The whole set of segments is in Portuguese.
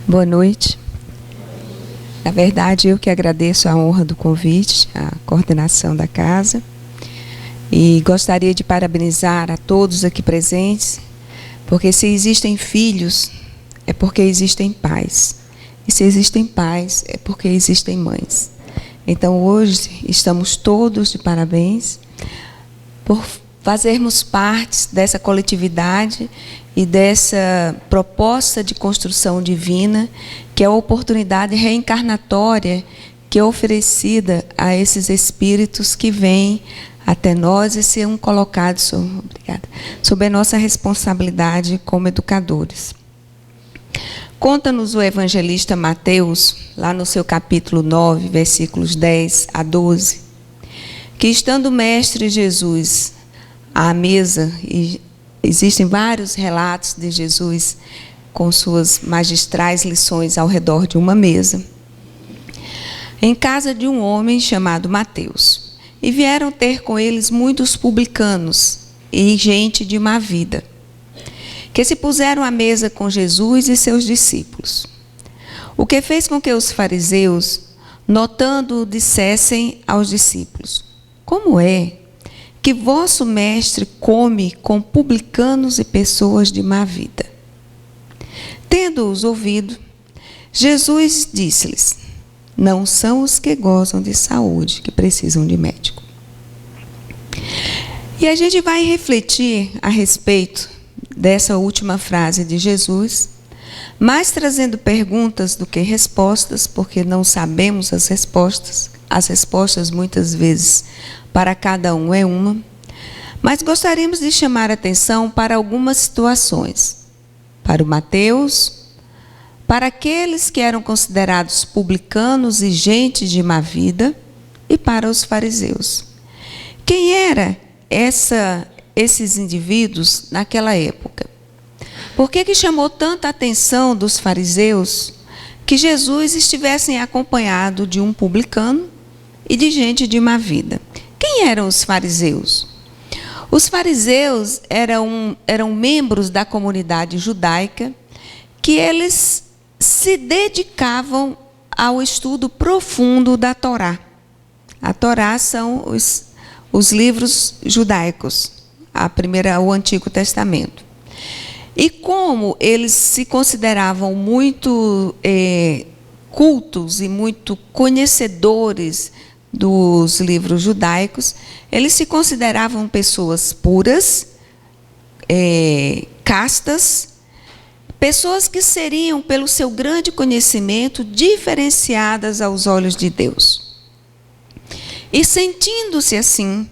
Boa noite. Na verdade, eu que agradeço a honra do convite, a coordenação da casa. E gostaria de parabenizar a todos aqui presentes, porque se existem filhos, é porque existem pais. E se existem pais, é porque existem mães. Então, hoje, estamos todos de parabéns por fazermos parte dessa coletividade e dessa proposta de construção divina, que é a oportunidade reencarnatória que é oferecida a esses espíritos que vêm até nós e são colocados sob a nossa responsabilidade como educadores. Conta-nos o evangelista Mateus, lá no seu capítulo 9, versículos 10 a 12, que estando o Mestre Jesus à mesa, e existem vários relatos de Jesus com suas magistrais lições ao redor de uma mesa, em casa de um homem chamado Mateus. E vieram ter com eles muitos publicanos e gente de má vida, que se puseram à mesa com Jesus e seus discípulos. O que fez com que os fariseus, notando, dissessem aos discípulos: como é que vosso mestre come com publicanos e pessoas de má vida? Tendo-os ouvido, Jesus disse-lhes: não são os que gozam de saúde que precisam de médico. E a gente vai refletir a respeito dessa última frase de Jesus, mais trazendo perguntas do que respostas, porque não sabemos as respostas. As respostas, muitas vezes, para cada um é uma. Mas gostaríamos de chamar a atenção para algumas situações. Para o Mateus, para aqueles que eram considerados publicanos e gente de má vida, e para os fariseus. Quem eram esses indivíduos naquela época? Por que chamou tanta atenção dos fariseus que Jesus estivesse acompanhado de um publicano e de gente de má vida? Quem eram os fariseus? Os fariseus eram membros da comunidade judaica que eles se dedicavam ao estudo profundo da Torá. A Torá são os livros judaicos, o Antigo Testamento. E como eles se consideravam muito cultos e muito conhecedores dos livros judaicos, eles se consideravam pessoas puras, castas, pessoas que seriam, pelo seu grande conhecimento, diferenciadas aos olhos de Deus. E sentindo-se assim,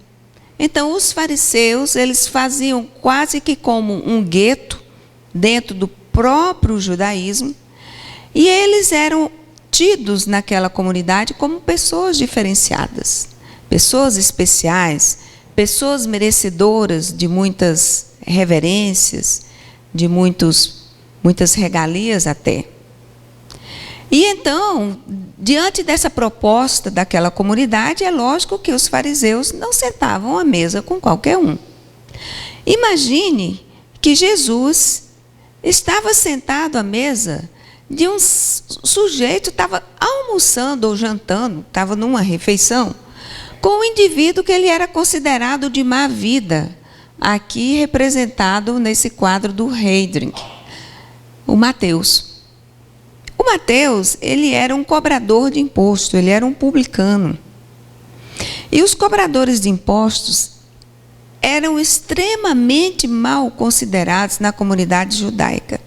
então os fariseus, eles faziam quase que como um gueto dentro do próprio judaísmo, e eles eram tidos naquela comunidade como pessoas diferenciadas, pessoas especiais, pessoas merecedoras de muitas reverências, de muitas regalias até. E então, diante dessa proposta daquela comunidade, é lógico que os fariseus não sentavam à mesa com qualquer um. Imagine que Jesus estava sentado à mesa de um sujeito, estava almoçando ou jantando, estava numa refeição, com um indivíduo que ele era considerado de má vida, aqui representado nesse quadro do Heydrich, o Mateus. O Mateus, ele era um cobrador de imposto, ele era um publicano. E os cobradores de impostos eram extremamente mal considerados na comunidade judaica.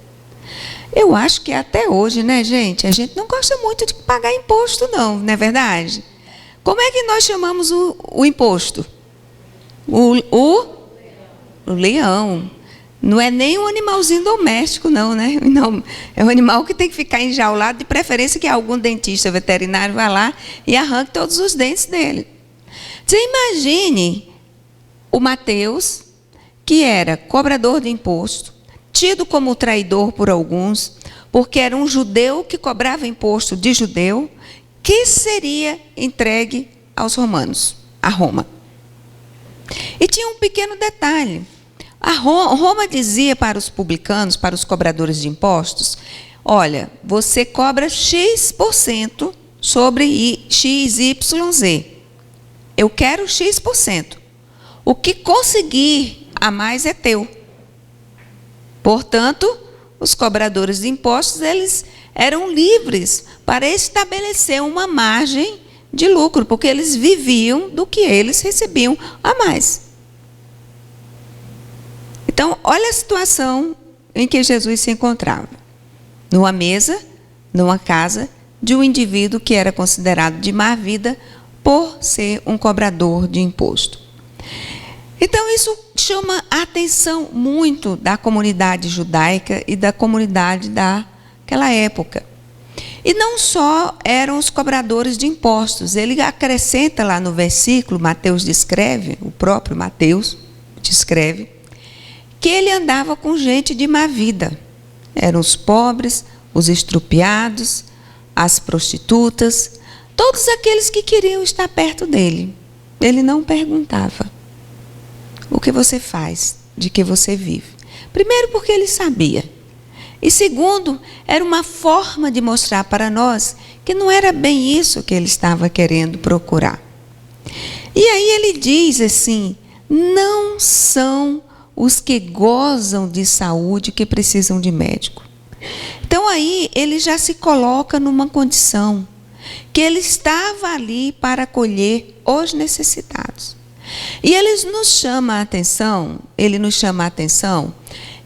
Eu acho que até hoje, né, gente? A gente não gosta muito de pagar imposto, não é verdade? Como é que nós chamamos o imposto? O leão. Não é nem um animalzinho doméstico, não, né? Não, é um animal que tem que ficar enjaulado, de preferência que algum dentista veterinário vá lá e arranque todos os dentes dele. Você imagine o Mateus, que era cobrador de imposto, tido como traidor por alguns, porque era um judeu que cobrava imposto de judeu, que seria entregue aos romanos, a Roma. E tinha um pequeno detalhe. Roma dizia para os publicanos, para os cobradores de impostos: olha, você cobra X% sobre XYZ. Eu quero X%. O que conseguir a mais é teu. Portanto, os cobradores de impostos, eles eram livres para estabelecer uma margem de lucro, porque eles viviam do que eles recebiam a mais. Então, olha a situação em que Jesus se encontrava. Numa mesa, numa casa, de um indivíduo que era considerado de má vida por ser um cobrador de imposto. Então, isso chama a atenção muito da comunidade judaica e da comunidade daquela época. E não só eram os cobradores de impostos, ele acrescenta lá no versículo, Mateus descreve, o próprio Mateus descreve, que ele andava com gente de má vida. Eram os pobres, os estrupiados, as prostitutas, todos aqueles que queriam estar perto dele. Ele não perguntava: o que você faz? De que você vive? Primeiro, porque ele sabia. E segundo, era uma forma de mostrar para nós que não era bem isso que ele estava querendo procurar. E aí ele diz assim: não são os que gozam de saúde que precisam de médico. Então aí ele já se coloca numa condição que ele estava ali para acolher os necessitados. E ele nos chama a atenção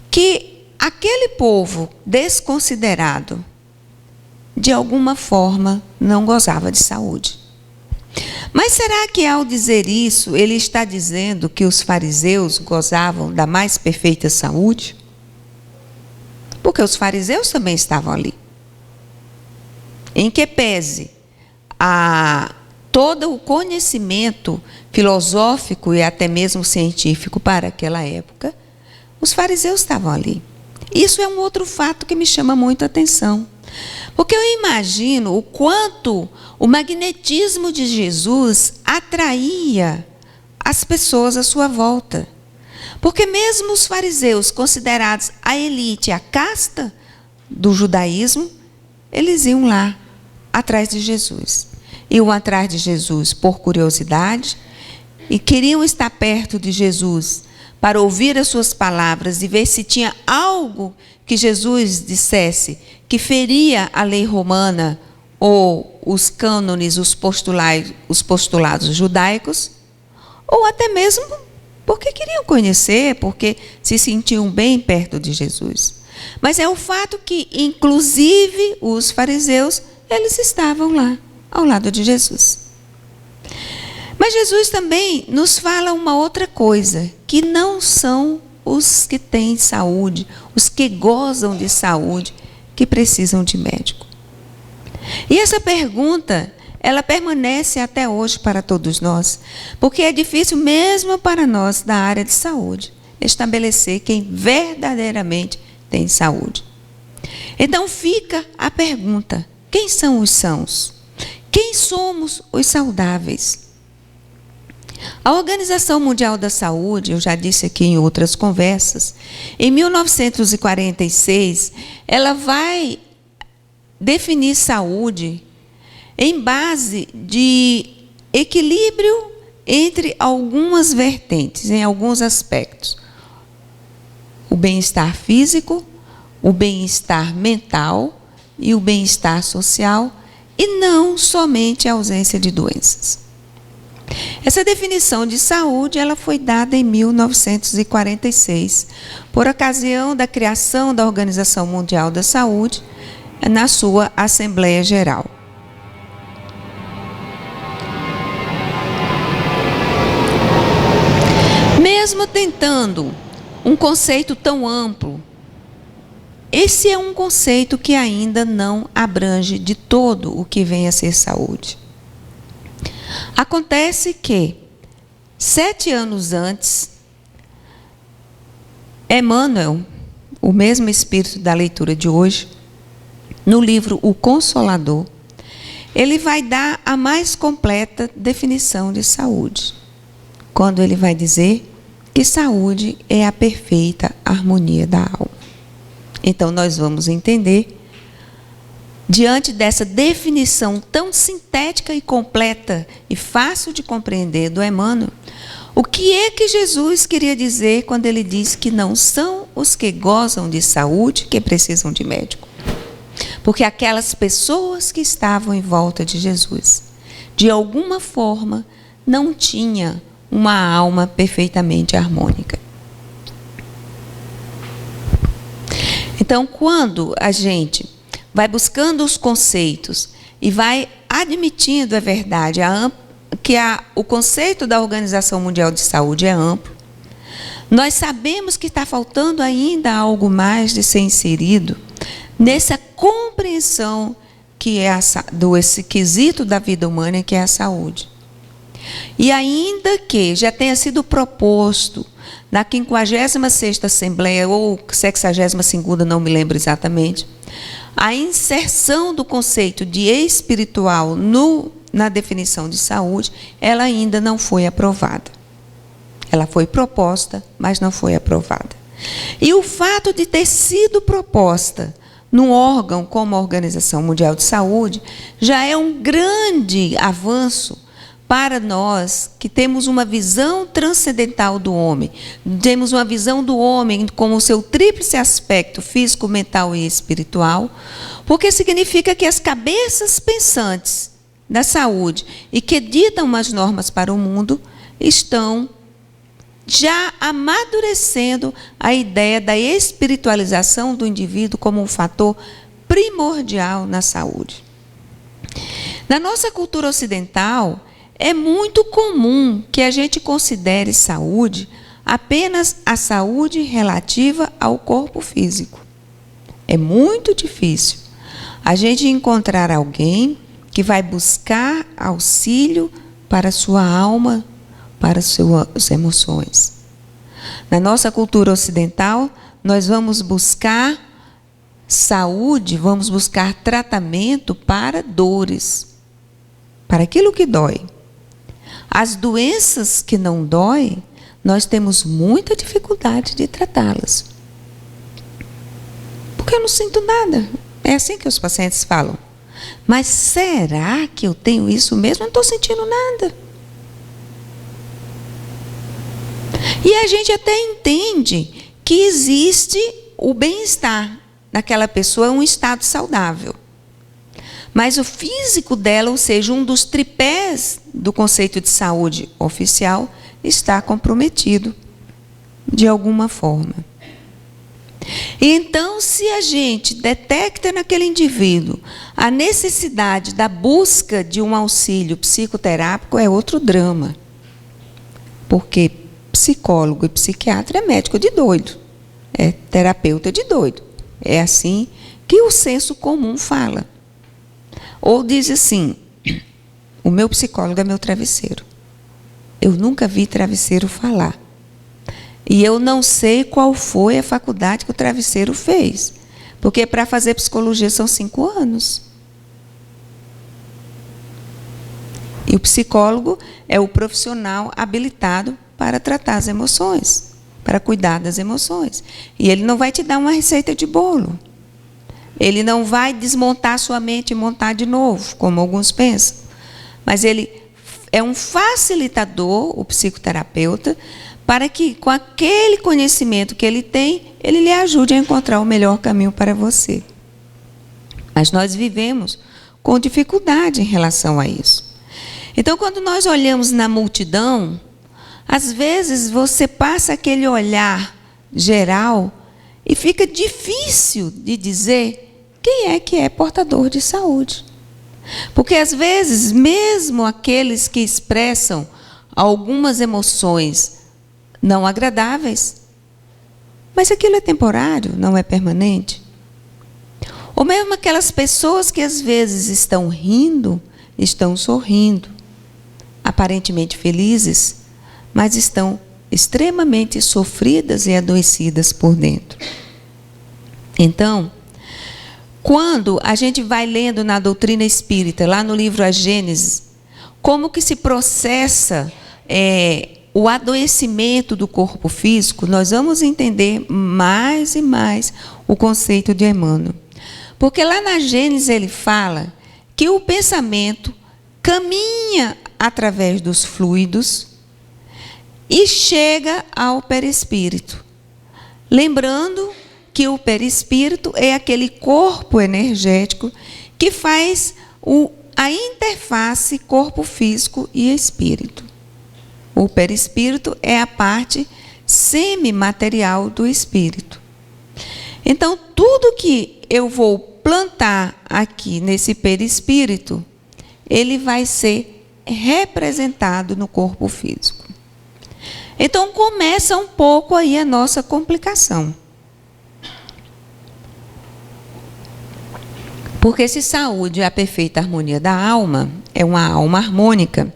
que aquele povo desconsiderado, de alguma forma, não gozava de saúde. Mas será que ao dizer isso, ele está dizendo que os fariseus gozavam da mais perfeita saúde? Porque os fariseus também estavam ali. Em que pese todo o conhecimento filosófico e até mesmo científico para aquela época, os fariseus estavam ali. Isso é um outro fato que me chama muito a atenção. Porque eu imagino o quanto o magnetismo de Jesus atraía as pessoas à sua volta. Porque mesmo os fariseus, considerados a elite, a casta do judaísmo, eles iam lá, atrás de Jesus. Iam atrás de Jesus por curiosidade e queriam estar perto de Jesus para ouvir as suas palavras e ver se tinha algo que Jesus dissesse que feria a lei romana ou os cânones, os postulados judaicos, ou até mesmo porque queriam conhecer, porque se sentiam bem perto de Jesus. Mas é o fato que, inclusive, os fariseus, eles estavam lá, ao lado de Jesus. Mas Jesus também nos fala uma outra coisa, que não são os que têm saúde, os que gozam de saúde, que precisam de médico. E essa pergunta, ela permanece até hoje para todos nós, porque é difícil mesmo para nós da área de saúde estabelecer quem verdadeiramente tem saúde. Então fica a pergunta: quem são os sãos? Quem somos os saudáveis? A Organização Mundial da Saúde, eu já disse aqui em outras conversas, em 1946, ela vai definir saúde em base de equilíbrio entre algumas vertentes, em alguns aspectos. O bem-estar físico, o bem-estar mental e o bem-estar social, e não somente a ausência de doenças. Essa definição de saúde, ela foi dada em 1946, por ocasião da criação da Organização Mundial da Saúde, na sua Assembleia Geral. Mesmo tentando um conceito tão amplo, esse é um conceito que ainda não abrange de todo o que vem a ser saúde. Acontece que, 7 anos antes, Emmanuel, o mesmo espírito da leitura de hoje, no livro O Consolador, ele vai dar a mais completa definição de saúde, quando ele vai dizer que saúde é a perfeita harmonia da alma. Então, nós vamos entender diante dessa definição tão sintética e completa e fácil de compreender do Emmanuel, o que é que Jesus queria dizer quando ele diz que não são os que gozam de saúde que precisam de médico? Porque aquelas pessoas que estavam em volta de Jesus, de alguma forma, não tinham uma alma perfeitamente harmônica. Então, quando a gente vai buscando os conceitos e vai admitindo a verdade, o conceito da Organização Mundial de Saúde é amplo, nós sabemos que está faltando ainda algo mais de ser inserido nessa compreensão que é esse quesito da vida humana, que é a saúde. E ainda que já tenha sido proposto na 56ª Assembleia, ou 62ª, não me lembro exatamente, a inserção do conceito de espiritual na definição de saúde, ela ainda não foi aprovada. Ela foi proposta, mas não foi aprovada. E o fato de ter sido proposta num órgão como a Organização Mundial de Saúde já é um grande avanço para nós que temos uma visão transcendental do homem, temos uma visão do homem como o seu tríplice aspecto físico, mental e espiritual, porque significa que as cabeças pensantes da saúde e que ditam as normas para o mundo estão já amadurecendo a ideia da espiritualização do indivíduo como um fator primordial na saúde. Na nossa cultura ocidental, é muito comum que a gente considere saúde apenas a saúde relativa ao corpo físico. É muito difícil a gente encontrar alguém que vai buscar auxílio para a sua alma, para as suas emoções. Na nossa cultura ocidental, nós vamos buscar saúde, vamos buscar tratamento para dores, para aquilo que dói. As doenças que não doem, nós temos muita dificuldade de tratá-las. Porque eu não sinto nada. É assim que os pacientes falam. Mas será que eu tenho isso mesmo? Eu não estou sentindo nada. E a gente até entende que existe o bem-estar daquela pessoa, um estado saudável. Mas o físico dela, ou seja, um dos tripés do conceito de saúde oficial, está comprometido de alguma forma. E então, se a gente detecta naquele indivíduo a necessidade da busca de um auxílio psicoterápico, é outro drama. Porque psicólogo e psiquiatra é médico de doido, é terapeuta de doido. É assim que o senso comum fala. Ou diz assim, o meu psicólogo é meu travesseiro. Eu nunca vi travesseiro falar. E eu não sei qual foi a faculdade que o travesseiro fez. Porque para fazer psicologia são 5 anos. E o psicólogo é o profissional habilitado para tratar as emoções, para cuidar das emoções. E ele não vai te dar uma receita de bolo. Ele não vai desmontar sua mente e montar de novo, como alguns pensam. Mas ele é um facilitador, o psicoterapeuta, para que, com aquele conhecimento que ele tem, ele lhe ajude a encontrar o melhor caminho para você. Mas nós vivemos com dificuldade em relação a isso. Então, quando nós olhamos na multidão, às vezes você passa aquele olhar geral e fica difícil de dizer quem é que é portador de saúde. Porque, às vezes, mesmo aqueles que expressam algumas emoções não agradáveis, mas aquilo é temporário, não é permanente. Ou mesmo aquelas pessoas que, às vezes, estão rindo, estão sorrindo, aparentemente felizes, mas estão extremamente sofridas e adoecidas por dentro. Então, quando a gente vai lendo na doutrina espírita, lá no livro A Gênese, como que se processa o adoecimento do corpo físico, nós vamos entender mais e mais o conceito de Emmanuel. Porque lá na Gênesis ele fala que o pensamento caminha através dos fluidos e chega ao perispírito. Lembrando que o perispírito é aquele corpo energético que faz a interface corpo físico e espírito. O perispírito é a parte semimaterial do espírito. Então, tudo que eu vou plantar aqui nesse perispírito, ele vai ser representado no corpo físico. Então, começa um pouco aí a nossa complicação. Porque se saúde é a perfeita harmonia da alma, é uma alma harmônica,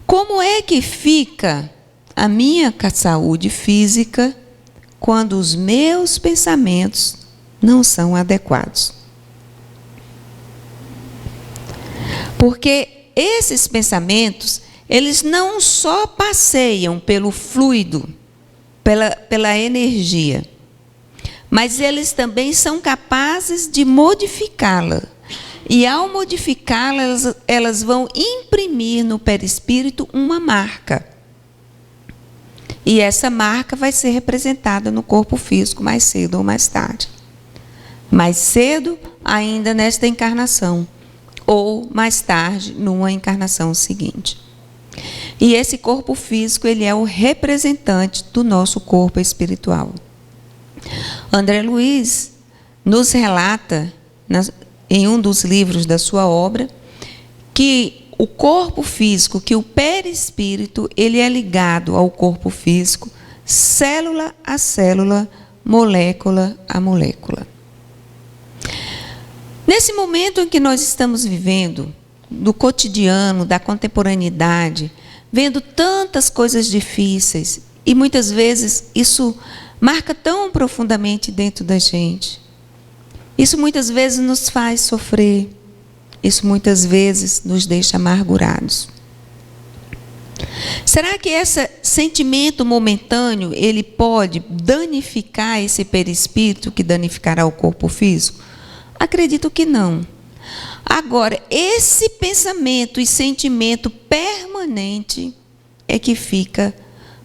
como é que fica a minha saúde física quando os meus pensamentos não são adequados? Porque esses pensamentos, eles não só passeiam pelo fluido, pela energia, mas eles também são capazes de modificá-la. E ao modificá-la, elas vão imprimir no perispírito uma marca. E essa marca vai ser representada no corpo físico mais cedo ou mais tarde. Mais cedo ainda nesta encarnação, ou mais tarde numa encarnação seguinte. E esse corpo físico, ele é o representante do nosso corpo espiritual. André Luiz nos relata, em um dos livros da sua obra, que o corpo físico, que o perispírito, ele é ligado ao corpo físico, célula a célula, molécula a molécula. Nesse momento em que nós estamos vivendo, do cotidiano, da contemporaneidade, vendo tantas coisas difíceis, e muitas vezes isso marca tão profundamente dentro da gente. Isso muitas vezes nos faz sofrer. Isso muitas vezes nos deixa amargurados. Será que esse sentimento momentâneo, ele pode danificar esse perispírito que danificará o corpo físico? Acredito que não. Agora, esse pensamento e sentimento permanente é que fica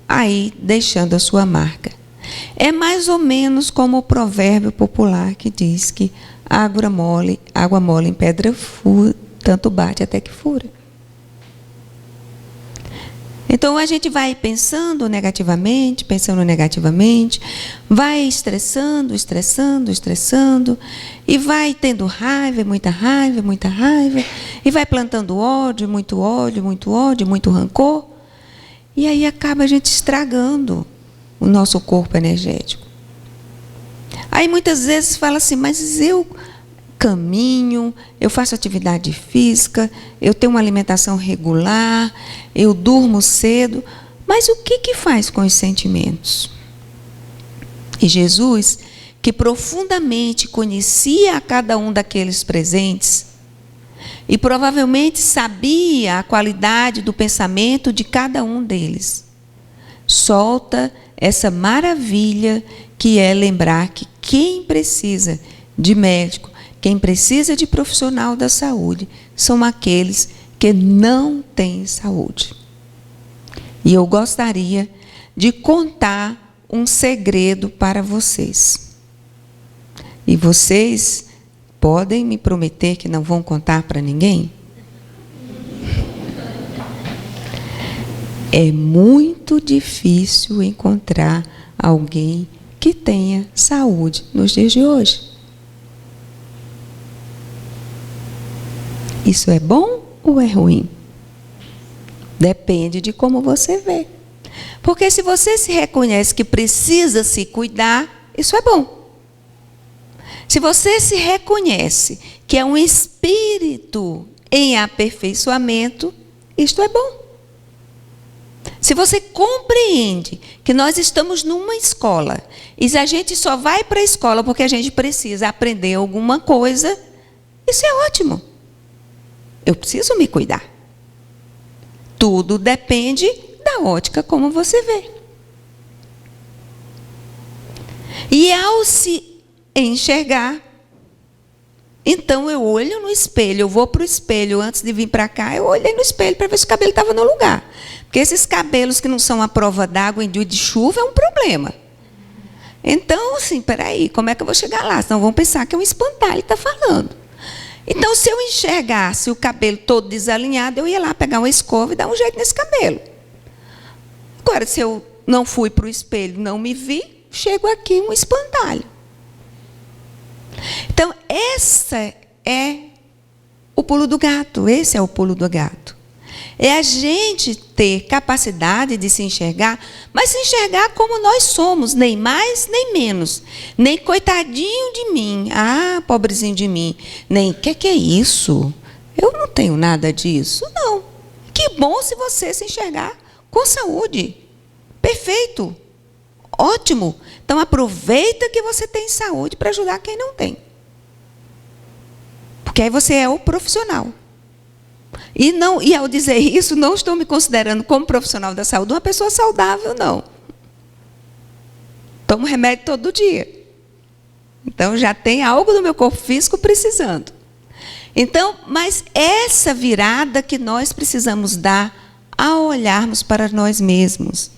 aí deixando a sua marca. É mais ou menos como o provérbio popular que diz que água mole em pedra fura, tanto bate até que fura. Então a gente vai pensando negativamente, vai estressando, e vai tendo raiva, muita raiva, e vai plantando ódio, muito rancor, e aí acaba a gente estragando o nosso corpo energético. Aí muitas vezes fala assim, mas eu caminho, eu faço atividade física, eu tenho uma alimentação regular, eu durmo cedo, mas o que faz com os sentimentos? E Jesus, que profundamente conhecia a cada um daqueles presentes, e provavelmente sabia a qualidade do pensamento de cada um deles, solta essa maravilha que é lembrar que quem precisa de médico, quem precisa de profissional da saúde, são aqueles que não têm saúde. E eu gostaria de contar um segredo para vocês. E vocês podem me prometer que não vão contar para ninguém? É muito difícil encontrar alguém que tenha saúde nos dias de hoje. Isso é bom ou é ruim? Depende de como você vê. Porque se você se reconhece que precisa se cuidar, isso é bom. Se você se reconhece que é um espírito em aperfeiçoamento, isto é bom. Se você compreende que nós estamos numa escola e a gente só vai para a escola porque a gente precisa aprender alguma coisa, isso é ótimo. Eu preciso me cuidar. Tudo depende da ótica como você vê. E ao se enxergar, Então, eu olho no espelho, eu vou para o espelho, antes de vir para cá, eu olhei no espelho para ver se o cabelo estava no lugar. Porque esses cabelos que não são à prova d'água em dia de chuva é um problema. Então, assim, peraí, como é que eu vou chegar lá? Senão vão pensar que é um espantalho que está falando. Então, se eu enxergasse o cabelo todo desalinhado, eu ia lá pegar uma escova e dar um jeito nesse cabelo. Agora, se eu não fui para o espelho, não me vi, chego aqui um espantalho. Então, esse é o pulo do gato. Esse é o pulo do gato. É a gente ter capacidade de se enxergar, mas se enxergar como nós somos, nem mais, nem menos. Nem coitadinho de mim, pobrezinho de mim. Nem, que é isso? Eu não tenho nada disso. Não. Que bom se você se enxergar com saúde. Perfeito. Ótimo. Então, aproveita que você tem saúde para ajudar quem não tem. Porque aí você é o profissional. E ao dizer isso, não estou me considerando como profissional da saúde uma pessoa saudável, não. Tomo remédio todo dia. Então, já tem algo do meu corpo físico precisando. Então, mas essa virada que nós precisamos dar ao olharmos para nós mesmos.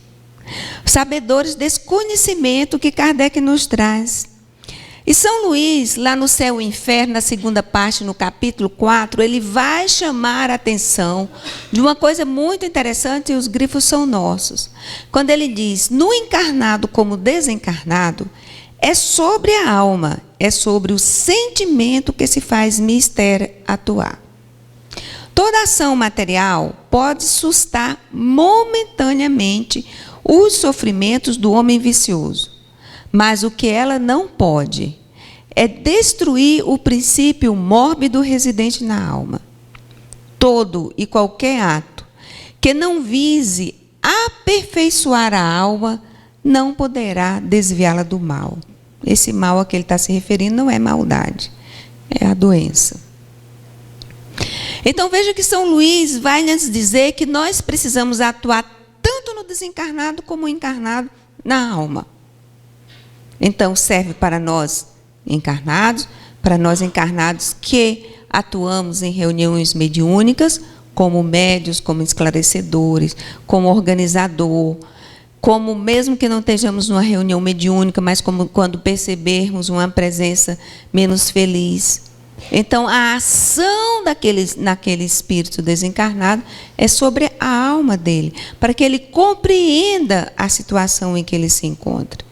Sabedores desse conhecimento que Kardec nos traz. E São Luís, lá no Céu e Inferno, na segunda parte, no capítulo 4, ele vai chamar a atenção de uma coisa muito interessante, e os grifos são nossos. Quando ele diz, no encarnado como desencarnado, é sobre a alma, é sobre o sentimento que se faz mister atuar. Toda ação material pode sustar momentaneamente os sofrimentos do homem vicioso. Mas o que ela não pode é destruir o princípio mórbido residente na alma. Todo e qualquer ato que não vise aperfeiçoar a alma não poderá desviá-la do mal. Esse mal a que ele está se referindo não é maldade, é a doença. Então veja que São Luís vai nos dizer que nós precisamos atuar tanto no desencarnado como no encarnado na alma. Então, serve para nós encarnados que atuamos em reuniões mediúnicas, como médios, como esclarecedores, como organizador, como mesmo que não estejamos numa reunião mediúnica, mas como quando percebermos uma presença menos feliz. Então, a ação naquele espírito desencarnado é sobre a alma dele, para que ele compreenda a situação em que ele se encontra.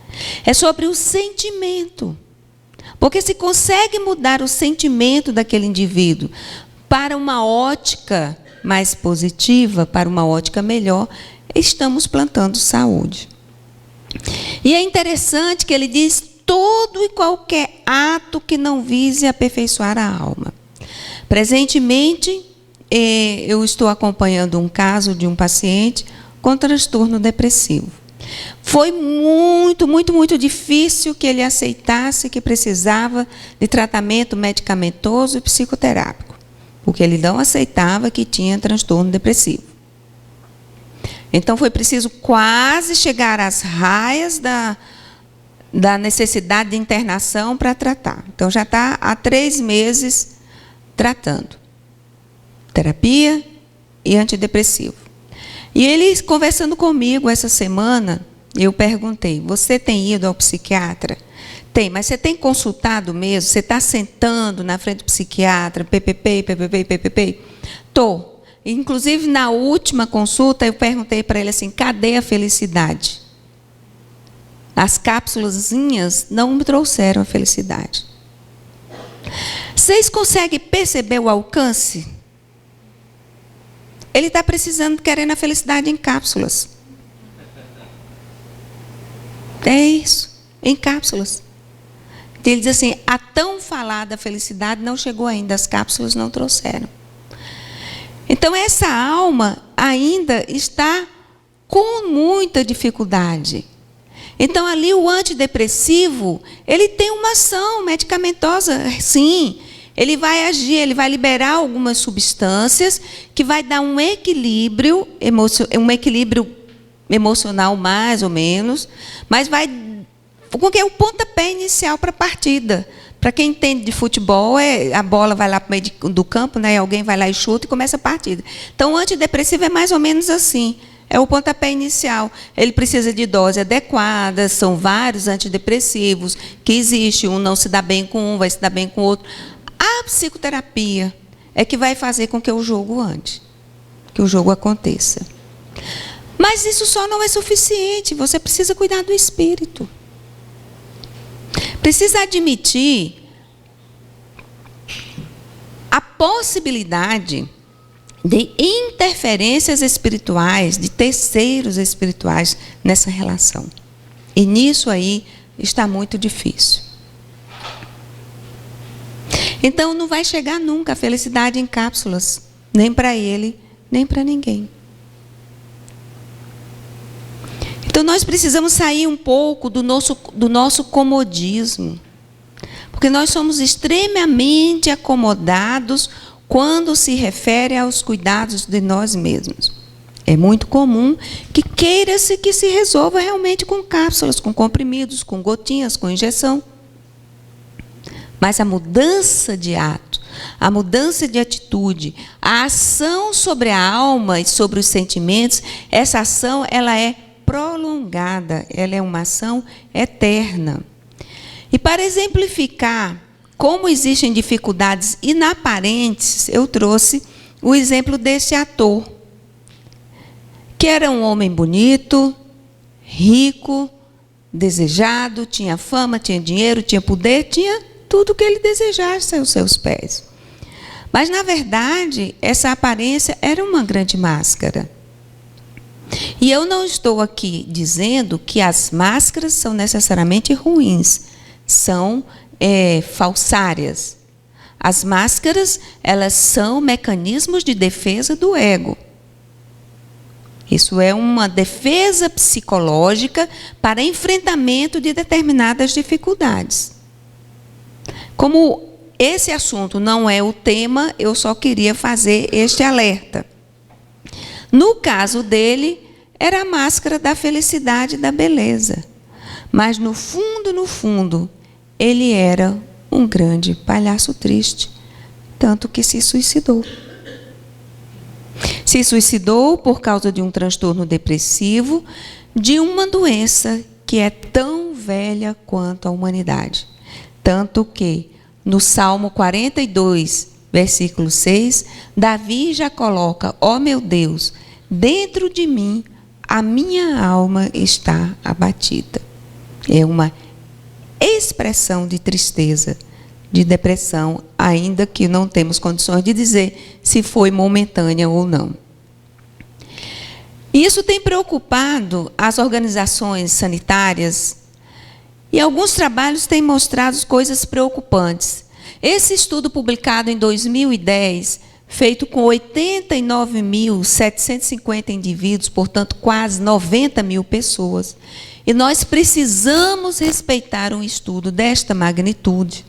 É sobre o sentimento. Porque se consegue mudar o sentimento daquele indivíduo para uma ótica mais positiva, para uma ótica melhor, estamos plantando saúde. E é interessante que ele diz todo e qualquer ato que não vise aperfeiçoar a alma. Presentemente, eu estou acompanhando um caso de um paciente com transtorno depressivo. Foi muito, muito, muito difícil que ele aceitasse que precisava de tratamento medicamentoso e psicoterápico, porque ele não aceitava que tinha transtorno depressivo. Então, foi preciso quase chegar às raias da necessidade de internação para tratar. Então, já está há 3 meses tratando. Terapia e antidepressivo. E ele, conversando comigo essa semana, eu perguntei, você tem ido ao psiquiatra? Tem, mas você tem consultado mesmo? Você está sentando na frente do psiquiatra, PPP? Estou. Inclusive, na última consulta, eu perguntei para ele assim, cadê a felicidade? As cápsulazinhas não me trouxeram a felicidade. Vocês conseguem perceber o alcance? Ele está precisando, querendo a felicidade em cápsulas. É isso, em cápsulas. Ele diz assim, a tão falada felicidade não chegou ainda, as cápsulas não trouxeram. Então, essa alma ainda está com muita dificuldade. Então, ali o antidepressivo, ele tem uma ação medicamentosa, sim. Ele vai agir, ele vai liberar algumas substâncias que vai dar um equilíbrio emocional mais ou menos, mas vai com que é o pontapé inicial para a partida. Para quem entende de futebol, a bola vai lá para o meio do campo, né? Alguém vai lá e chuta e começa a partida. Então, o antidepressivo é mais ou menos assim. É o pontapé inicial. Ele precisa de dose adequada, são vários antidepressivos que existem. Um não se dá bem com um, vai se dar bem com o outro. A psicoterapia é que vai fazer com que o jogo ande, que o jogo aconteça. Mas isso só não é suficiente. Você precisa cuidar do espírito. Precisa admitir a possibilidade de interferências espirituais, de terceiros espirituais nessa relação. E nisso aí está muito difícil. Então não vai chegar nunca a felicidade em cápsulas, nem para ele, nem para ninguém. Então nós precisamos sair um pouco do nosso comodismo, porque nós somos extremamente acomodados quando se refere aos cuidados de nós mesmos. É muito comum que queira-se que se resolva realmente com cápsulas, com comprimidos, com gotinhas, com injeção. Mas a mudança de ato, a mudança de atitude, a ação sobre a alma e sobre os sentimentos, essa ação ela é prolongada, ela é uma ação eterna. E para exemplificar como existem dificuldades inaparentes, eu trouxe o exemplo desse ator, que era um homem bonito, rico, desejado, tinha fama, tinha dinheiro, tinha poder, tinha tudo o que ele desejasse aos seus pés. Mas, na verdade, essa aparência era uma grande máscara. E eu não estou aqui dizendo que as máscaras são necessariamente ruins, são falsárias. As máscaras, elas são mecanismos de defesa do ego. Isso é uma defesa psicológica para enfrentamento de determinadas dificuldades. Como esse assunto não é o tema, eu só queria fazer este alerta. No caso dele, era a máscara da felicidade e da beleza. Mas, no fundo, ele era um grande palhaço triste, tanto que se suicidou. Se suicidou por causa de um transtorno depressivo, de uma doença que é tão velha quanto a humanidade. Tanto que, no Salmo 42, versículo 6, Davi já coloca: ó meu Deus, dentro de mim a minha alma está abatida. É uma expressão de tristeza, de depressão, ainda que não temos condições de dizer se foi momentânea ou não. Isso tem preocupado as organizações sanitárias e alguns trabalhos têm mostrado coisas preocupantes. Esse estudo publicado em 2010, feito com 89.750 indivíduos, portanto, quase 90 mil pessoas, e nós precisamos respeitar um estudo desta magnitude.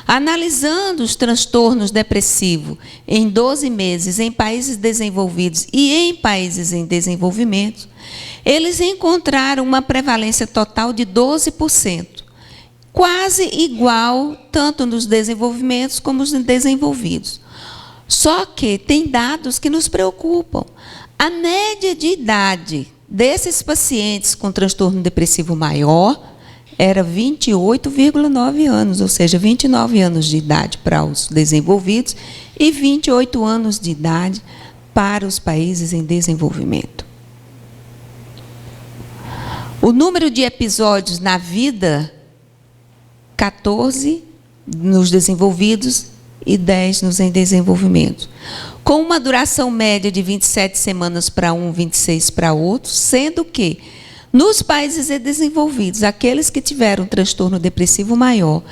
Analisando os transtornos depressivos em 12 meses em países desenvolvidos e em países em desenvolvimento, eles encontraram uma prevalência total de 12%, quase igual tanto nos desenvolvimentos como nos desenvolvidos. Só que tem dados que nos preocupam. A média de idade desses pacientes com transtorno depressivo maior era 28,9 anos, ou seja, 29 anos de idade para os desenvolvidos e 28 anos de idade para os países em desenvolvimento. O número de episódios na vida, 14 nos desenvolvidos e 10 nos em desenvolvimento. Com uma duração média de 27 semanas para um, 26 para outro, sendo que nos países desenvolvidos, aqueles que tiveram transtorno depressivo maior,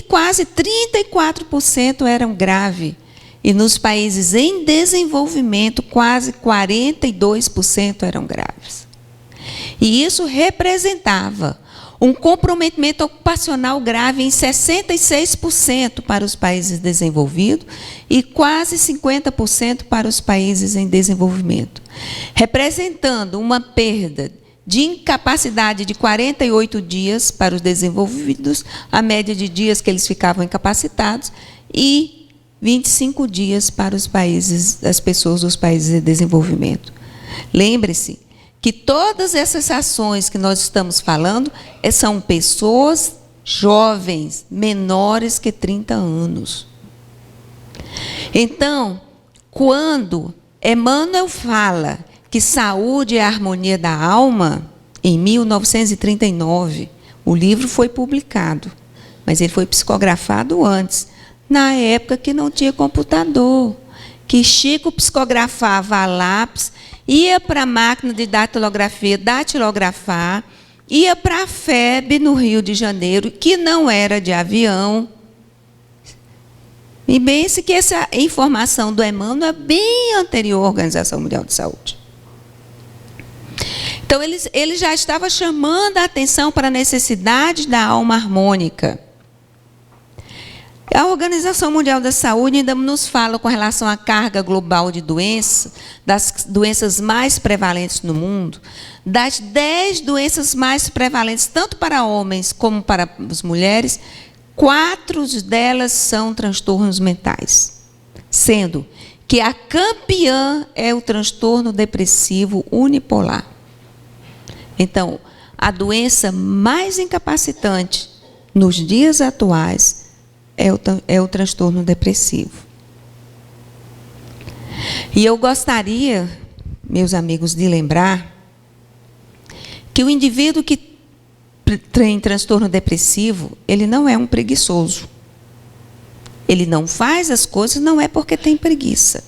quase 34% eram graves. E nos países em desenvolvimento, quase 42% eram graves. E isso representava um comprometimento ocupacional grave em 66% para os países desenvolvidos e quase 50% para os países em desenvolvimento, representando uma perda de incapacidade de 48 dias para os desenvolvidos, a média de dias que eles ficavam incapacitados, e 25 dias para os países, as pessoas dos países de desenvolvimento. Lembre-se que todas essas ações que nós estamos falando são pessoas jovens, menores que 30 anos. Então, quando Emmanuel fala que saúde é a harmonia da alma, em 1939, o livro foi publicado, mas ele foi psicografado antes, na época que não tinha computador, que Chico psicografava a lápis, ia para a máquina de datilografia datilografar, ia para a FEB no Rio de Janeiro, que não era de avião. E pense que essa informação do Emmanuel é bem anterior à Organização Mundial de Saúde. Então, ele já estava chamando a atenção para a necessidade da alma harmônica. A Organização Mundial da Saúde ainda nos fala com relação à carga global de doenças, das doenças mais prevalentes no mundo, das 10 doenças mais prevalentes, tanto para homens como para as mulheres, 4 delas são transtornos mentais, sendo que a campeã é o transtorno depressivo unipolar. Então, a doença mais incapacitante nos dias atuais é o transtorno depressivo. E eu gostaria, meus amigos, de lembrar que o indivíduo que tem transtorno depressivo, ele não é um preguiçoso. Ele não faz as coisas não é porque tem preguiça.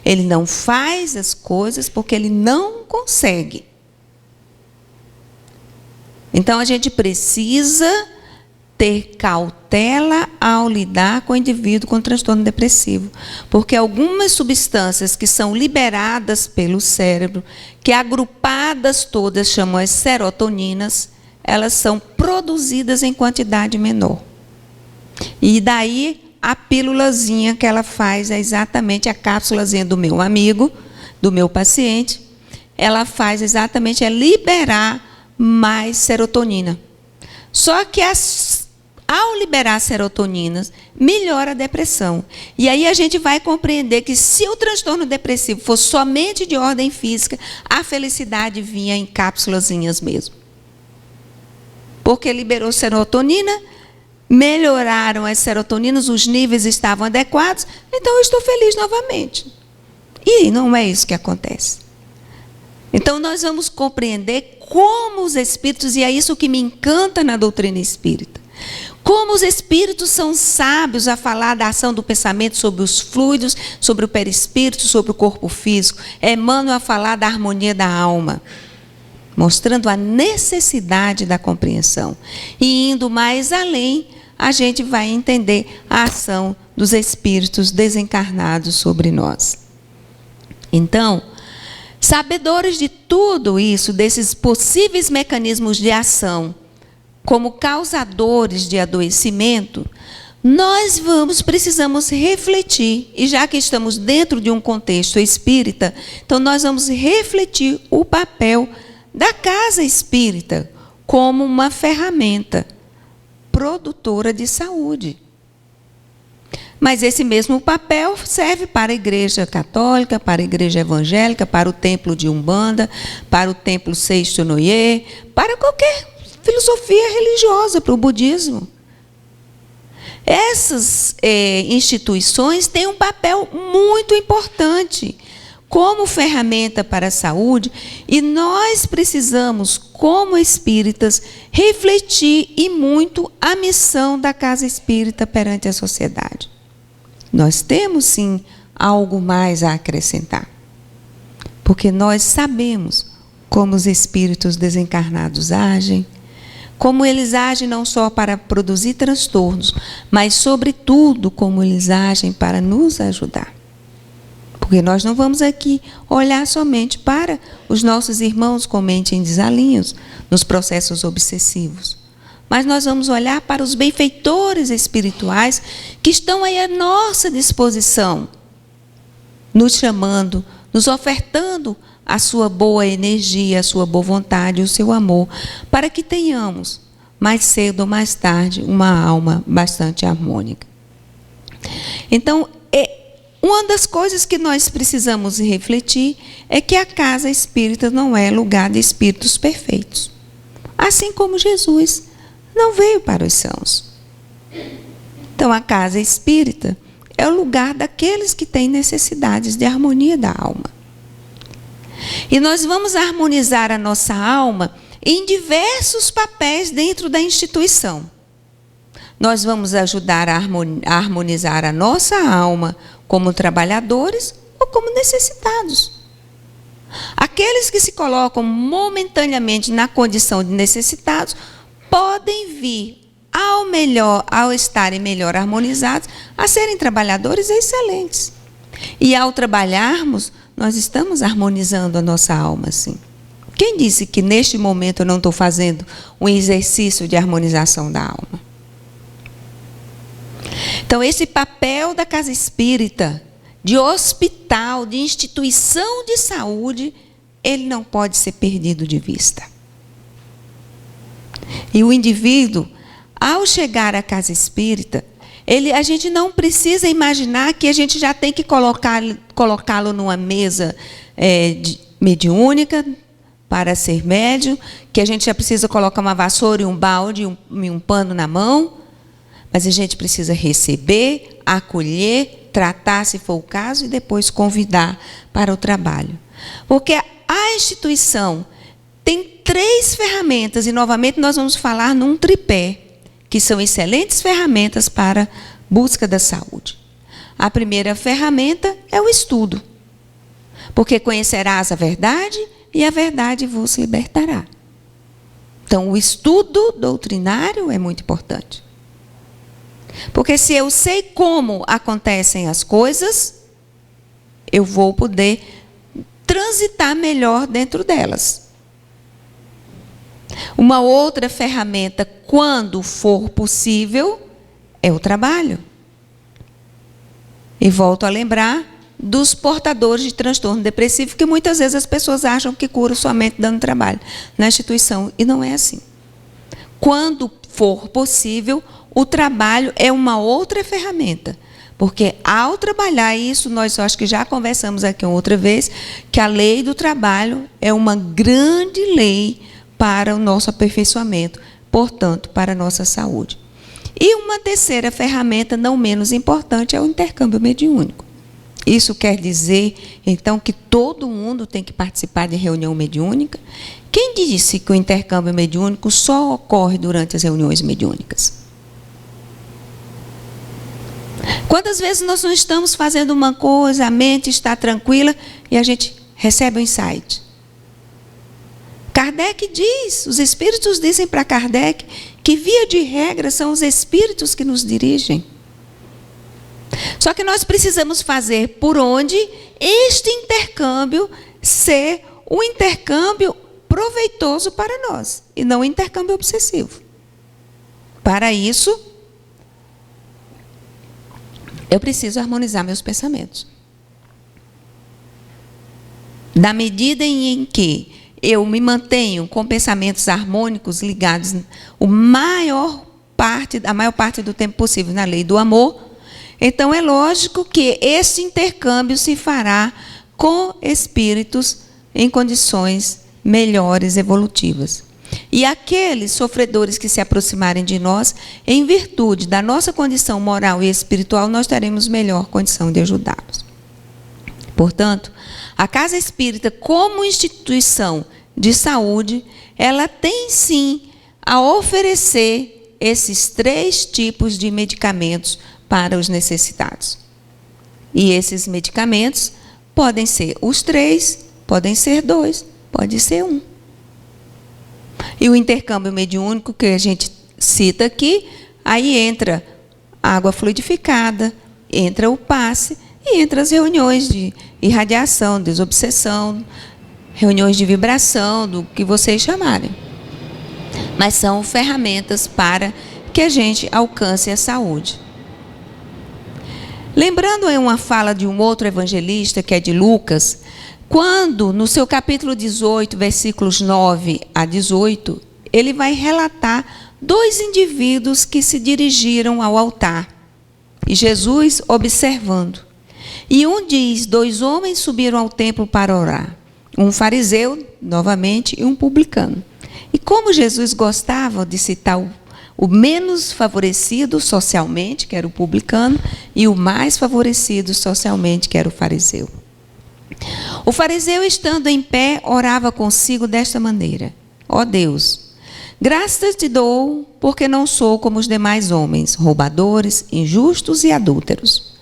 Ele não faz as coisas porque ele não consegue. Então, a gente precisa ter cautela ao lidar com o indivíduo com transtorno depressivo, porque algumas substâncias que são liberadas pelo cérebro, que agrupadas todas chamam as serotoninas, elas são produzidas em quantidade menor. E daí a pílulazinha que ela faz é exatamente a cápsulazinha do meu amigo, do meu paciente, ela faz exatamente é liberar mais serotonina. Só que ao liberar serotoninas, melhora a depressão. E aí a gente vai compreender que se o transtorno depressivo fosse somente de ordem física, a felicidade vinha em cápsulazinhas mesmo. Porque liberou serotonina, melhoraram as serotoninas, os níveis estavam adequados, então eu estou feliz novamente. E não é isso que acontece. Então, nós vamos compreender como os espíritos, e é isso que me encanta na doutrina espírita, como os espíritos são sábios a falar da ação do pensamento sobre os fluidos, sobre o perispírito, sobre o corpo físico. Emmanuel a falar da harmonia da alma, mostrando a necessidade da compreensão. E indo mais além, a gente vai entender a ação dos espíritos desencarnados sobre nós. Então, sabedores de tudo isso, desses possíveis mecanismos de ação, como causadores de adoecimento, nós precisamos refletir, e já que estamos dentro de um contexto espírita, então nós vamos refletir o papel da casa espírita como uma ferramenta produtora de saúde. Mas esse mesmo papel serve para a Igreja Católica, para a Igreja Evangélica, para o Templo de Umbanda, para o Templo Seixo Noye, para qualquer filosofia religiosa, para o budismo. Essas instituições têm um papel muito importante como ferramenta para a saúde, e nós precisamos, como espíritas, refletir e muito a missão da casa espírita perante a sociedade. Nós temos, sim, algo mais a acrescentar, porque nós sabemos como os espíritos desencarnados agem, como eles agem não só para produzir transtornos, mas, sobretudo, como eles agem para nos ajudar. Porque nós não vamos aqui olhar somente para os nossos irmãos com mente em desalinhos, nos processos obsessivos. Mas nós vamos olhar para os benfeitores espirituais que estão aí à nossa disposição, nos chamando, nos ofertando a sua boa energia, a sua boa vontade, o seu amor, para que tenhamos, mais cedo ou mais tarde, uma alma bastante harmônica. Então, uma das coisas que nós precisamos refletir é que a casa espírita não é lugar de espíritos perfeitos. Assim como Jesus não veio para os sãos. Então, a casa espírita é o lugar daqueles que têm necessidades de harmonia da alma. E nós vamos harmonizar a nossa alma em diversos papéis dentro da instituição. Nós vamos ajudar a harmonizar a nossa alma como trabalhadores ou como necessitados. Aqueles que se colocam momentaneamente na condição de necessitados podem vir, ao estarem melhor harmonizados, a serem trabalhadores excelentes. E ao trabalharmos, nós estamos harmonizando a nossa alma, sim. Quem disse que neste momento eu não estou fazendo um exercício de harmonização da alma? Então, esse papel da casa espírita, de hospital, de instituição de saúde, ele não pode ser perdido de vista. E o indivíduo, ao chegar à casa espírita, a gente não precisa imaginar que a gente já tem que colocá-lo numa mesa mediúnica para ser médium, que a gente já precisa colocar uma vassoura e um balde e um pano na mão, mas a gente precisa receber, acolher, tratar, se for o caso, e depois convidar para o trabalho. Porque a instituição tem 3 ferramentas, e novamente nós vamos falar num tripé, que são excelentes ferramentas para busca da saúde. A primeira ferramenta é o estudo, porque conhecerás a verdade e a verdade vos libertará. Então, o estudo doutrinário é muito importante. Porque se eu sei como acontecem as coisas, eu vou poder transitar melhor dentro delas. Uma outra ferramenta, quando for possível, é o trabalho. E volto a lembrar dos portadores de transtorno depressivo, que muitas vezes as pessoas acham que curam somente dando trabalho na instituição, e não é assim. Quando for possível, o trabalho é uma outra ferramenta. Porque ao trabalhar isso, nós acho que já conversamos aqui outra vez, que a lei do trabalho é uma grande lei para o nosso aperfeiçoamento, portanto, para a nossa saúde. E uma terceira ferramenta, não menos importante, é o intercâmbio mediúnico. Isso quer dizer, então, que todo mundo tem que participar de reunião mediúnica? Quem disse que o intercâmbio mediúnico só ocorre durante as reuniões mediúnicas? Quantas vezes nós não estamos fazendo uma coisa, a mente está tranquila e a gente recebe um insight? Kardec diz, os espíritos dizem para Kardec que, via de regra, são os espíritos que nos dirigem. Só que nós precisamos fazer por onde este intercâmbio ser um intercâmbio proveitoso para nós, e não um intercâmbio obsessivo. Para isso, eu preciso harmonizar meus pensamentos. Na medida em que eu me mantenho com pensamentos harmônicos ligados a maior parte do tempo possível na lei do amor, então é lógico que esse intercâmbio se fará com espíritos em condições melhores, evolutivas. E aqueles sofredores que se aproximarem de nós, em virtude da nossa condição moral e espiritual, nós teremos melhor condição de ajudá-los. Portanto, a Casa Espírita, como instituição de saúde, ela tem sim a oferecer esses 3 tipos de medicamentos para os necessitados. E esses medicamentos podem ser os 3, podem ser 2, pode ser 1. E o intercâmbio mediúnico que a gente cita aqui, aí entra água fluidificada, entra o passe e entra as reuniões de irradiação, desobsessão, reuniões de vibração, do que vocês chamarem. Mas são ferramentas para que a gente alcance a saúde. Lembrando em uma fala de um outro evangelista, que é de Lucas, quando, no seu capítulo 18, versículos 9 a 18, ele vai relatar 2 indivíduos que se dirigiram ao altar. E Jesus observando. E um diz: 2 homens subiram ao templo para orar. Um fariseu, novamente, e um publicano. E como Jesus gostava de citar o menos favorecido socialmente, que era o publicano, e o mais favorecido socialmente, que era o fariseu. O fariseu, estando em pé, orava consigo desta maneira: ó Deus, graças te dou, porque não sou como os demais homens, roubadores, injustos e adúlteros,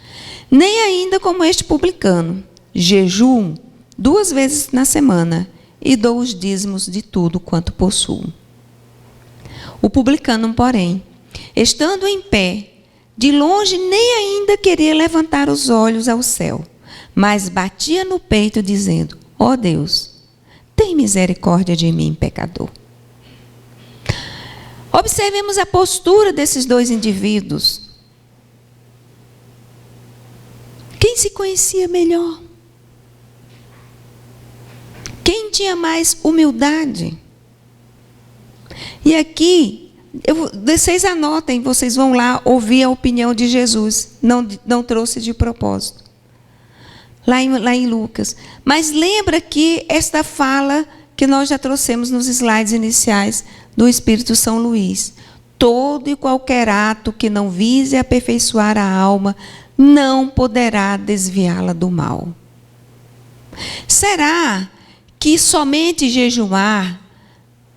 nem ainda como este publicano. Jejuo 2 vezes na semana e dou os dízimos de tudo quanto possuo. O publicano, porém, estando em pé, de longe nem ainda queria levantar os olhos ao céu, mas batia no peito, dizendo: ó Deus, tem misericórdia de mim, pecador. Observemos a postura desses 2 indivíduos. Quem se conhecia melhor? Quem tinha mais humildade? E aqui, vocês anotem, vocês vão lá ouvir a opinião de Jesus. Não trouxe de propósito. Lá em Lucas. Mas lembra que esta fala que nós já trouxemos nos slides iniciais do Espírito São Luís. Todo e qualquer ato que não vise aperfeiçoar a alma não poderá desviá-la do mal. Será que somente jejuar,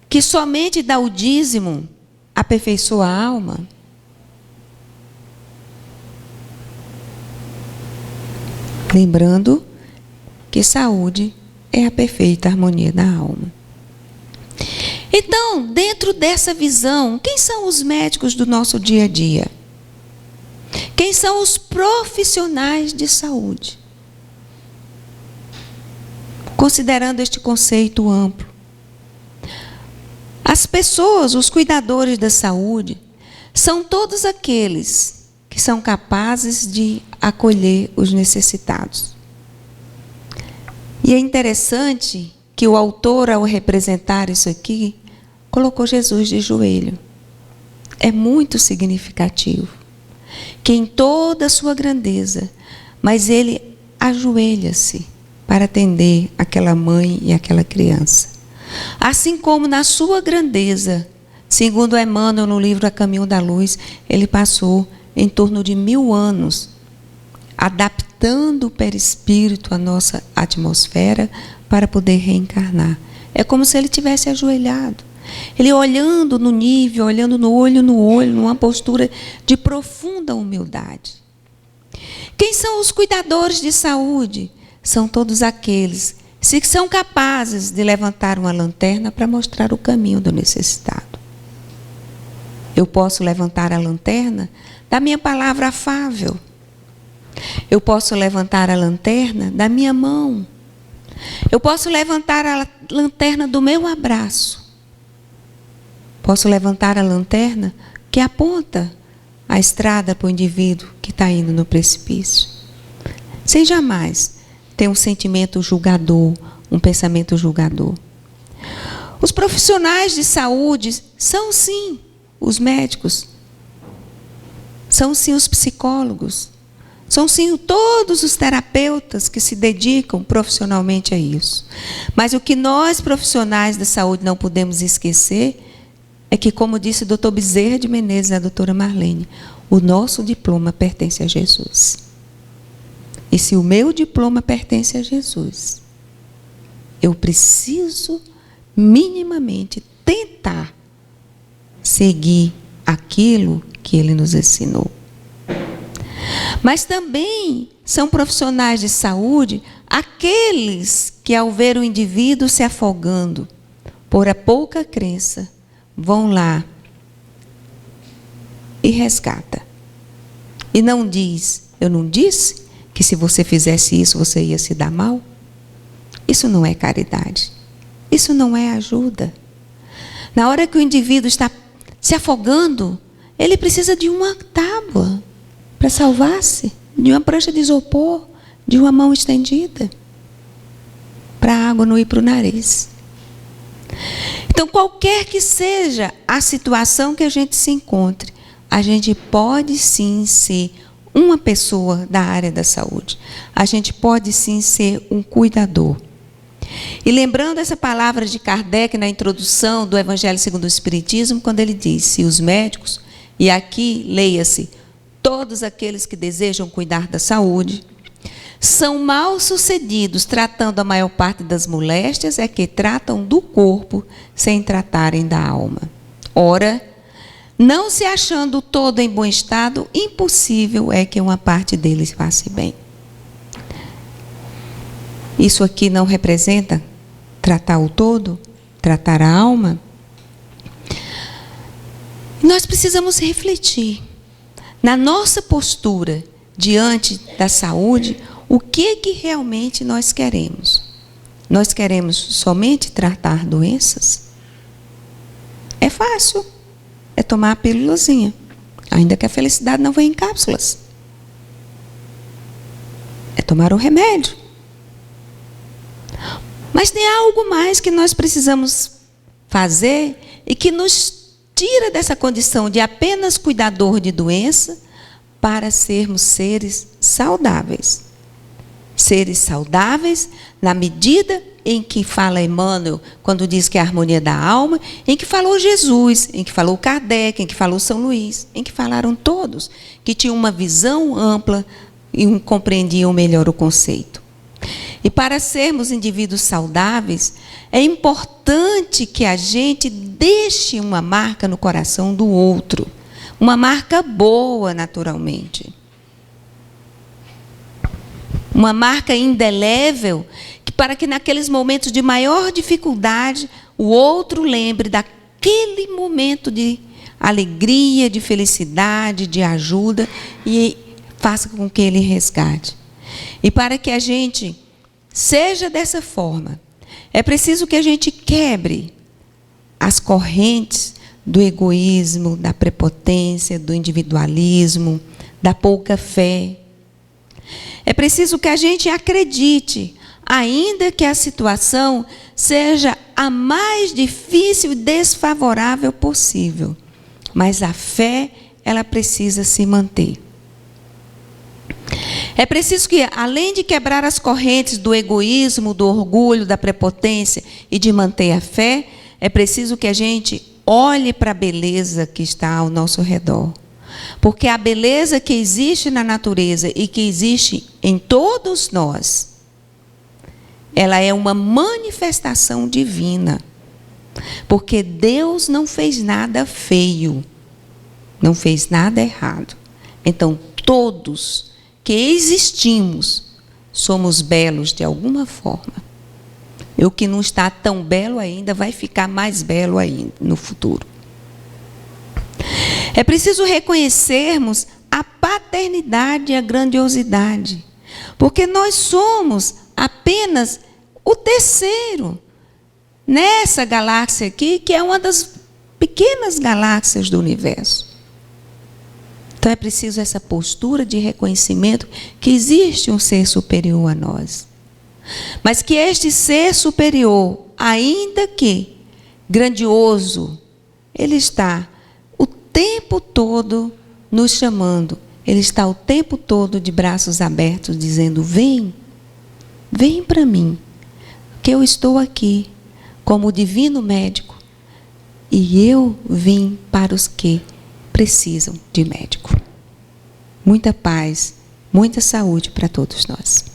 que somente dar o dízimo aperfeiçoa a alma? Lembrando que saúde é a perfeita harmonia da alma. Então, dentro dessa visão, quem são os médicos do nosso dia a dia? Quem são os profissionais de saúde? Considerando este conceito amplo. As pessoas, os cuidadores da saúde, são todos aqueles que são capazes de acolher os necessitados. E é interessante que o autor, ao representar isso aqui, colocou Jesus de joelho. É muito significativo. Que em toda a sua grandeza, mas ele ajoelha-se para atender aquela mãe e aquela criança. Assim como na sua grandeza, segundo Emmanuel no livro A Caminho da Luz, ele passou em torno de 1000 anos, adaptando o perispírito à nossa atmosfera para poder reencarnar. É como se ele tivesse ajoelhado. Ele olhando no nível, olhando no olho, numa postura de profunda humildade. Quem são os cuidadores de saúde? São todos aqueles que são capazes de levantar uma lanterna para mostrar o caminho do necessitado. Eu posso levantar a lanterna da minha palavra afável. Eu posso levantar a lanterna da minha mão. Eu posso levantar a lanterna do meu abraço. Posso levantar a lanterna que aponta a estrada para o indivíduo que está indo no precipício. Sem jamais ter um sentimento julgador, um pensamento julgador. Os profissionais de saúde são sim os médicos, são sim os psicólogos, são sim todos os terapeutas que se dedicam profissionalmente a isso. Mas o que nós profissionais da saúde não podemos esquecer é que, como disse o Dr. Bezerra de Menezes e a doutora Marlene, o nosso diploma pertence a Jesus. E se o meu diploma pertence a Jesus, eu preciso minimamente tentar seguir aquilo que ele nos ensinou. Mas também são profissionais de saúde aqueles que, ao ver o indivíduo se afogando por a pouca crença, vão lá e resgata. E não diz: eu não disse que se você fizesse isso, você ia se dar mal? Isso não é caridade. Isso não é ajuda. Na hora que o indivíduo está se afogando, ele precisa de uma tábua para salvar-se. de uma prancha de isopor, de uma mão estendida, para a água não ir para o nariz. Então, qualquer que seja a situação que a gente se encontre, a gente pode sim ser uma pessoa da área da saúde. A gente pode sim ser um cuidador. E lembrando essa palavra de Kardec na introdução do Evangelho segundo o Espiritismo, quando ele disse, os médicos, e aqui leia-se, todos aqueles que desejam cuidar da saúde, são mal sucedidos tratando a maior parte das moléstias, é que tratam do corpo sem tratarem da alma. Ora, não se achando todo em bom estado, impossível é que uma parte deles faça bem. Isso aqui não representa tratar o todo, tratar a alma? Nós precisamos refletir na nossa postura diante da saúde, o que realmente nós queremos. Nós queremos somente tratar doenças? É fácil, é tomar a pílulazinha, ainda que a felicidade não venha em cápsulas. É tomar o remédio. Mas tem algo mais que nós precisamos fazer e que nos tira dessa condição de apenas cuidador de doença para sermos seres saudáveis. Seres saudáveis na medida em que fala Emmanuel, quando diz que é a harmonia da alma, em que falou Jesus, em que falou Kardec, em que falou São Luís, em que falaram todos, que tinham uma visão ampla e compreendiam melhor o conceito. E para sermos indivíduos saudáveis, é importante que a gente deixe uma marca no coração do outro. Uma marca boa, naturalmente. Uma marca indelével, para que naqueles momentos de maior dificuldade, o outro lembre daquele momento de alegria, de felicidade, de ajuda, e faça com que ele resgate. E para que a gente seja dessa forma, é preciso que a gente quebre as correntes do egoísmo, da prepotência, do individualismo, da pouca fé. É preciso que a gente acredite, ainda que a situação seja a mais difícil e desfavorável possível. Mas a fé, ela precisa se manter. É preciso que, além de quebrar as correntes do egoísmo, do orgulho, da prepotência e de manter a fé, é preciso que a gente olhe para a beleza que está ao nosso redor. Porque a beleza que existe na natureza e que existe em todos nós, ela é uma manifestação divina. Porque Deus não fez nada feio, não fez nada errado. Então, todos que existimos, somos belos de alguma forma. E o que não está tão belo ainda, vai ficar mais belo ainda no futuro. É preciso reconhecermos a paternidade e a grandiosidade. Porque nós somos apenas o terceiro nessa galáxia aqui, que é uma das pequenas galáxias do universo. Então é preciso essa postura de reconhecimento que existe um ser superior a nós. Mas que este ser superior, ainda que grandioso, ele está o tempo todo nos chamando. Ele está o tempo todo de braços abertos, dizendo, vem para mim, que eu estou aqui como divino médico. E eu vim para os que precisam de médico. Muita paz, muita saúde para todos nós.